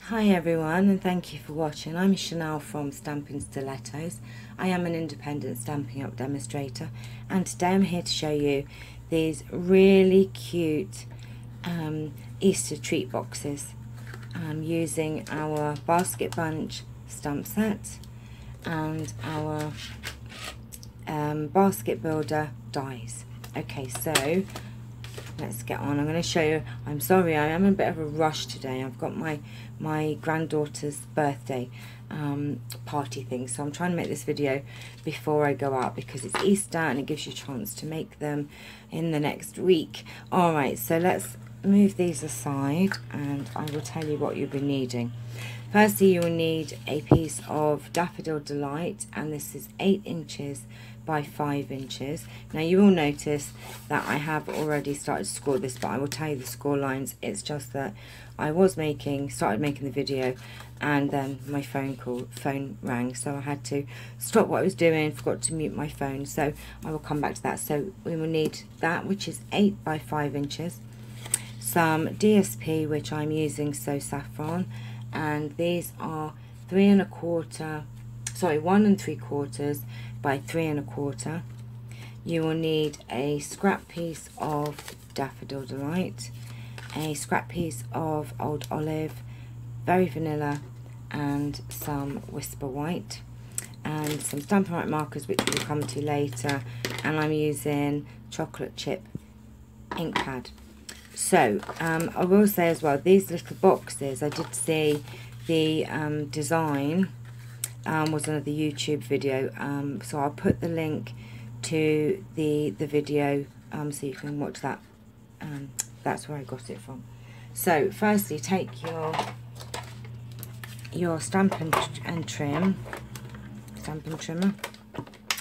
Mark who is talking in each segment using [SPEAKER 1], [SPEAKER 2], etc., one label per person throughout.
[SPEAKER 1] Hi everyone, and thank you for watching. I'm Chanel from Stampin' Stilettos. I am an independent Stampin' Up demonstrator, and today I'm here to show you these really cute Easter treat boxes using our basket bunch stamp set and our basket builder dies. Okay, so let's get on. I'm going to show you. I'm sorry, I am in a bit of a rush today. I've got my granddaughter's birthday party thing, so I'm trying to make this video before I go out because it's Easter and it gives you a chance to make them in the next week. Alright, so let's move these aside and I will tell you what you'll be needing. Firstly, you will need a piece of Daffodil Delight, and this is 8 inches by 5 inches. Now you will notice that I have already started to score this, but I will tell you the score lines. It's just that I was started making the video and then my phone rang, so I had to stop what I was doing, forgot to mute my phone, so I will come back to that. So we will need that, which is 8 by 5 inches, some DSP, which I'm using So Saffron, and these are 1 3/4 by 3 1/4. You will need a scrap piece of Daffodil Delight, a scrap piece of Old Olive, Very Vanilla, and some Whisper White, and some Stampin' Up markers, which we'll come to later, and I'm using chocolate chip ink pad. So I will say as well, these little boxes, I did see the design was another YouTube video, so I'll put the link to the video so you can watch that. That's where I got it from. So firstly, take your Stampin' Trimmer,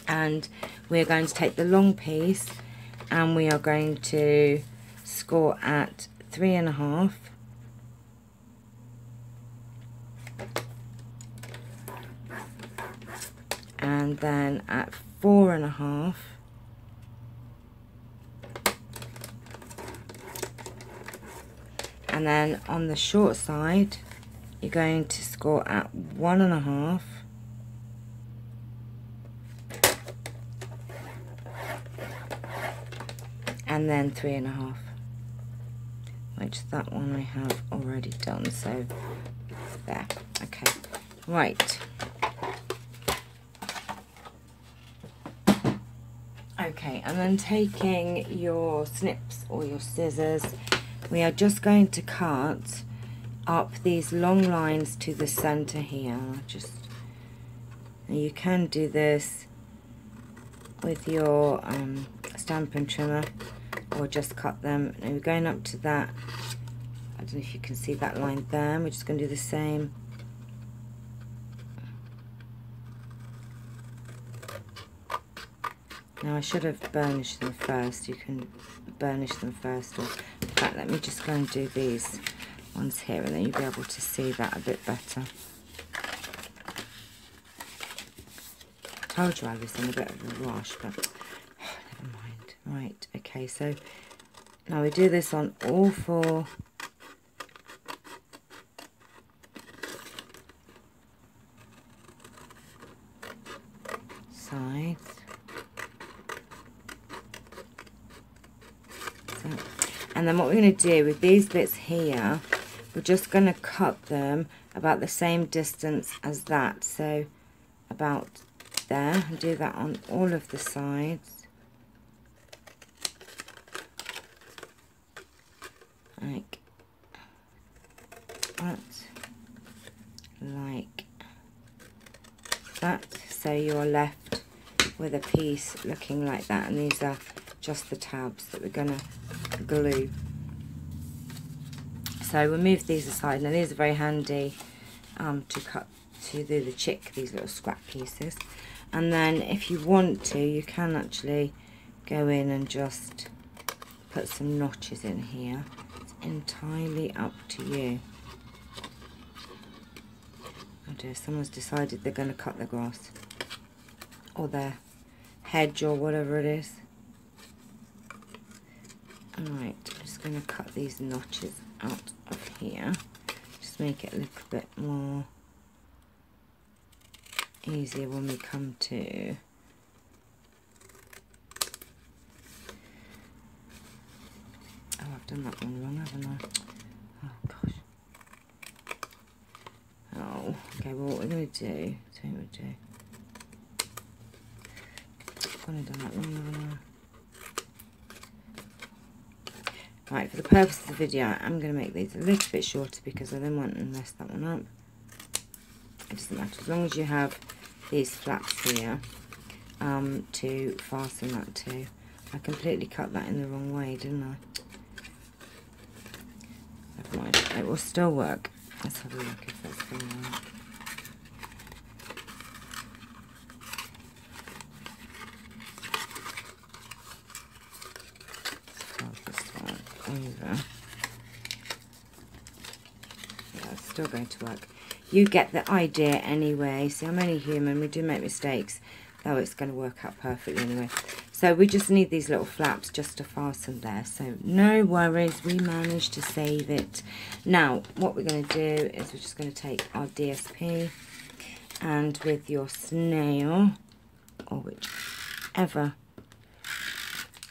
[SPEAKER 1] and we're going to take the long piece and we are going to score at 3 1/2, and then at 4 1/2, and then on the short side you're going to score at 1 1/2, and then 3 1/2, which that one I have already done, so there. Okay, right. Okay, and then taking your snips or your scissors, we are just going to cut up these long lines to the center here. You can do this with your Stampin' Trimmer, or just cut them. And we're going up to that, I don't know if you can see that line there. We're just going to do the same. Now I should have burnished them first. You can burnish them first, or in fact let me just go and do these ones here, and then you'll be able to see that a bit better. I told you I was in a bit of a rush, but never mind. Right, okay, so now we do this on all 4 sides. And then what we're going to do with these bits here, we're just going to cut them about the same distance as that, so about there, and do that on all of the sides, like that, like that. So you're left with a piece looking like that, and these are just the tabs that we're going to glue. So we'll move these aside. Now these are very handy to cut, to do the chick, these little scrap pieces. And then if you want to, you can actually go in and just put some notches in here. It's entirely up to you. Oh dear, someone's decided they're going to cut their grass or their hedge or whatever it is. Alright, I'm just going to cut these notches out of here. Just just make it a little bit more easier when we come to I've done that one wrong, haven't I? Oh gosh. Oh, okay, well what we're going to do, tell you what we'll do. I've done that wrong, haven't I? Right, for the purpose of the video, I'm going to make these a little bit shorter because I then want to mess that one up. It doesn't matter, as long as you have these flaps here to fasten that to. I completely cut that in the wrong way, didn't I? Never mind, it will still work. Let's have a look if that's going to work. Over. Yeah, it's still going to work. You get the idea anyway. See, I'm only human. We do make mistakes, though it's going to work out perfectly anyway. So we just need these little flaps just to fasten there. So no worries, we managed to save it. Now, what we're going to do is we're just going to take our DSP and with your snail, or whichever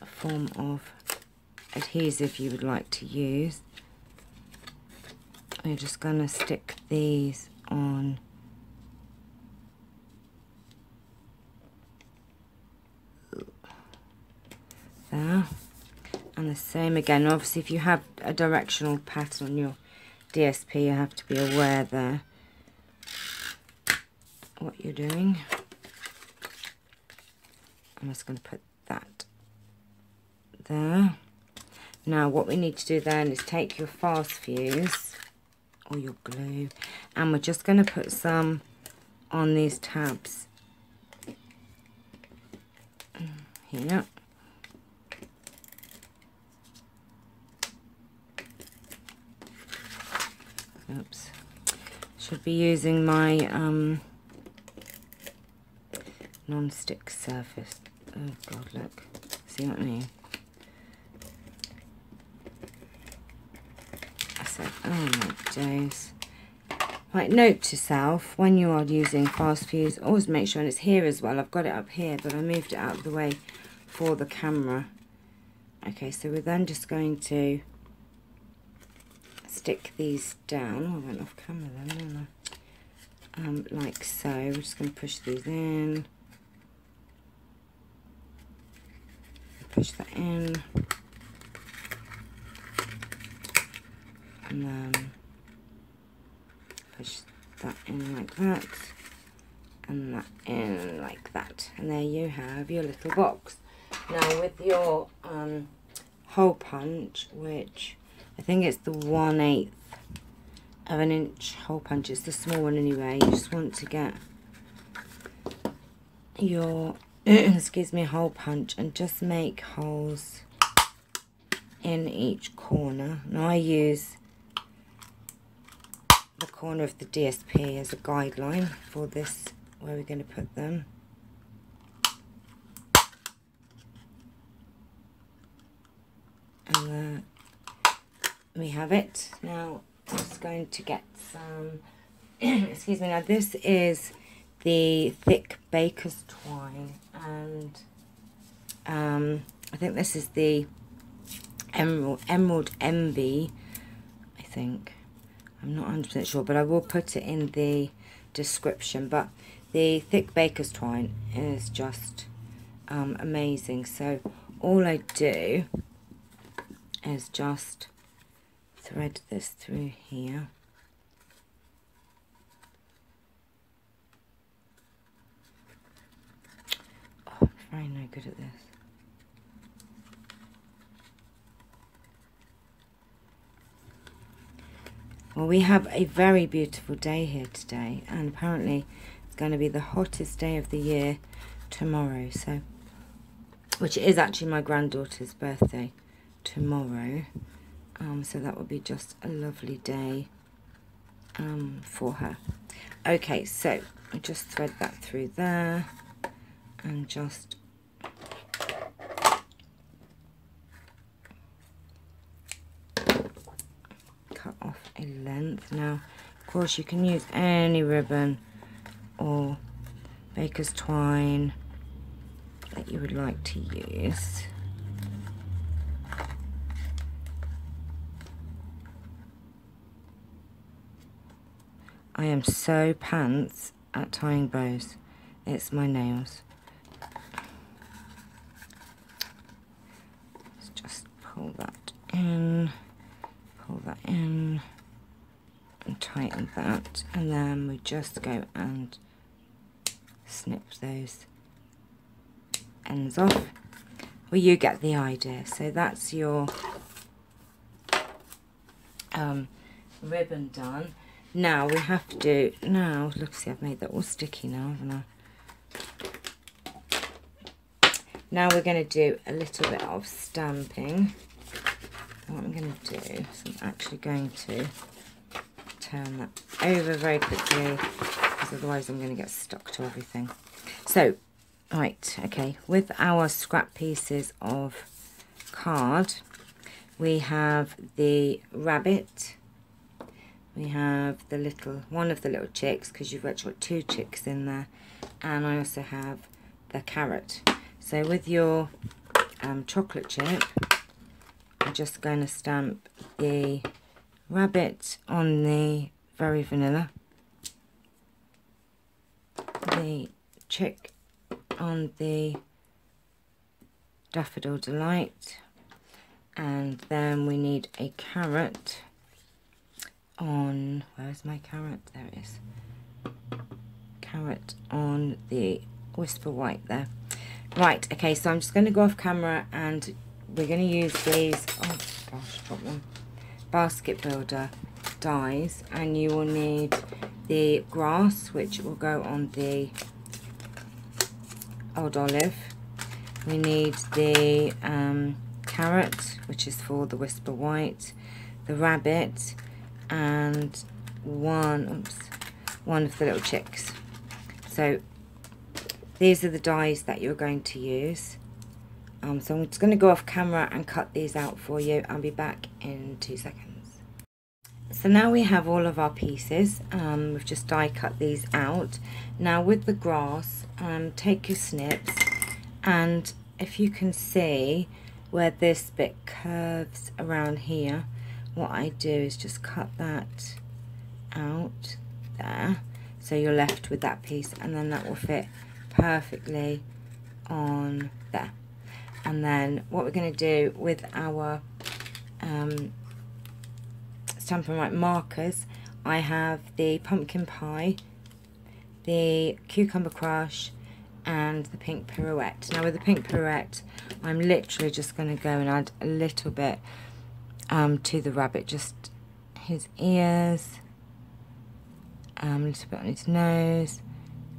[SPEAKER 1] form of adhesive you would like to use, we're just going to stick these on there, and the same again. Obviously if you have a directional pattern on your DSP, you have to be aware there what you're doing. I'm just going to put that there. Now what we need to do then is take your fast fuse or your glue, and we're just going to put some on these tabs here. Oops. Should be using my non-stick surface. Oh god, look. See what I mean? Oh my days. Right, note to self, when you are using fast fuse, always make sure, and it's here as well, I've got it up here, but I moved it out of the way for the camera. Okay, so we're then just going to stick these down. Oh, I went off camera then, didn't I? Like so. We're just going to push these in. Push that in. And then push that in like that, and that in like that, and there you have your little box. Now with your hole punch, which I think it's the 1/8 of an inch hole punch, it's the small one anyway, you just want to get your excuse me, hole punch and just make holes in each corner. Now I use the corner of the DSP as a guideline for this, where we're going to put them. And we have it. Now I'm just going to get some excuse me, now this is the thick baker's twine, and I think this is the Emerald Envy, I think. I'm not 100% sure, but I will put it in the description. But the thick baker's twine is just amazing. So all I do is just thread this through here. Oh, I'm very no good at this. Well, we have a very beautiful day here today, and apparently it's going to be the hottest day of the year tomorrow, so, which is actually my granddaughter's birthday tomorrow, so that will be just a lovely day for her. Okay, so I just thread that through there and just cut off a length. Now course you can use any ribbon or baker's twine that you would like to use. I am so pants at tying bows. It's my nails. Let's just pull that in, and tighten that, and then we just go and snip those ends off. Well, you get the idea. So that's your ribbon done. Now we have to do, now look, see, I've made that all sticky now, haven't I? Now we're going to do a little bit of stamping. What I'm going to do is I'm actually going to turn that over very quickly, because otherwise I'm going to get stuck to everything. So, right, okay, with our scrap pieces of card, we have the rabbit. We have the little, one of the little chicks, because you've actually got 2 chicks in there, and I also have the carrot. So with your chocolate chip, I'm just going to stamp the rabbit on the very vanilla, the chick on the daffodil delight, and then we need a carrot on, where's my carrot? There it is. Carrot on the whisper white there. Right, okay, so I'm just going to go off camera and we're going to use these, oh gosh, drop one, basket builder dies, and you will need the grass, which will go on the old olive. We need the carrot, which is for the whisper white, the rabbit, and one of the little chicks. So these are the dies that you're going to use. So I'm just going to go off camera and cut these out for you. I'll be back in 2 seconds. So now we have all of our pieces. We've just die cut these out. Now with the grass, take your snips, and if you can see where this bit curves around here, what I do is just cut that out there, so you're left with that piece, and then that will fit perfectly on there. And then what we're going to do with our Stampin' Right markers, I have the pumpkin pie, the cucumber crush, and the pink pirouette. Now with the pink pirouette, I'm literally just going to go and add a little bit to the rabbit, just his ears, a little bit on his nose,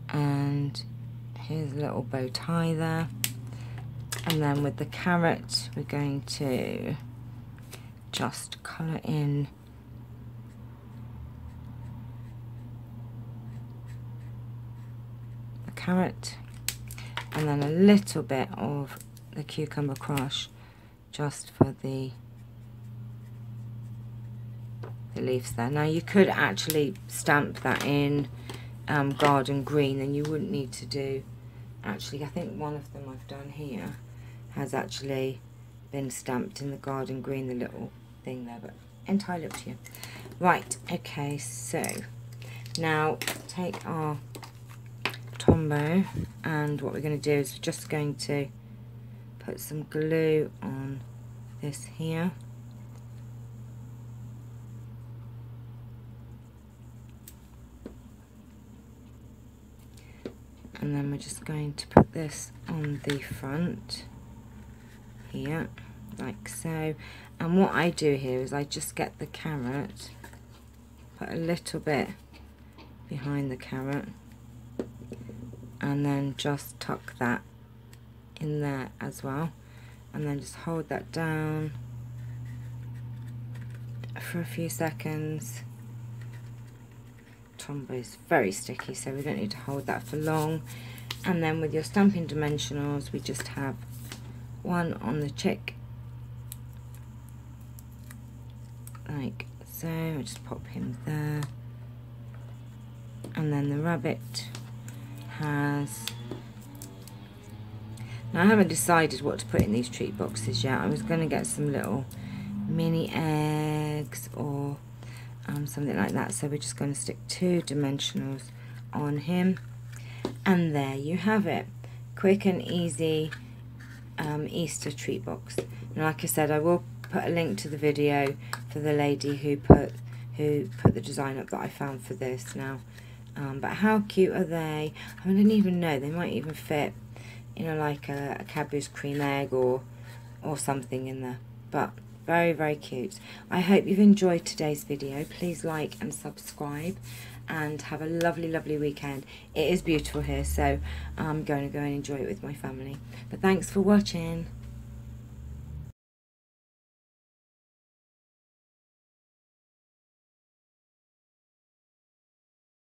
[SPEAKER 1] and his little bow tie there. And then with the carrot, we're going to just colour in the carrot, and then a little bit of the cucumber crush just for the leaves there. Now you could actually stamp that in garden green, and you wouldn't need to do, actually I think one of them I've done here has actually been stamped in the garden green, the little thing there, but entirely up to you. Right, okay, so now take our Tombow, and what we're going to do is we're just going to put some glue on this here. And then we're just going to put this on the front here, like so. And what I do here is I just get the carrot, put a little bit behind the carrot, and then just tuck that in there as well, and then just hold that down for a few seconds. Tombow is very sticky, so we don't need to hold that for long. And then with your Stampin' Dimensionals, we just have one on the chick, like so. I'll just pop him there, And then the rabbit has... Now I haven't decided what to put in these treat boxes yet. I was going to get some little mini eggs or something like that. So we're just going to stick 2 dimensionals on him. And there you have it. Quick and easy Easter treat box. And like I said, I will put a link to the video for the lady who put the design up that I found for this now. But how cute are they? I don't even know. They might even fit, you know, like a Cadbury's cream egg or something in there. But very, very cute. I hope you've enjoyed today's video. Please like and subscribe. And have a lovely, lovely weekend. It is beautiful here, so I'm going to go and enjoy it with my family. But thanks for watching.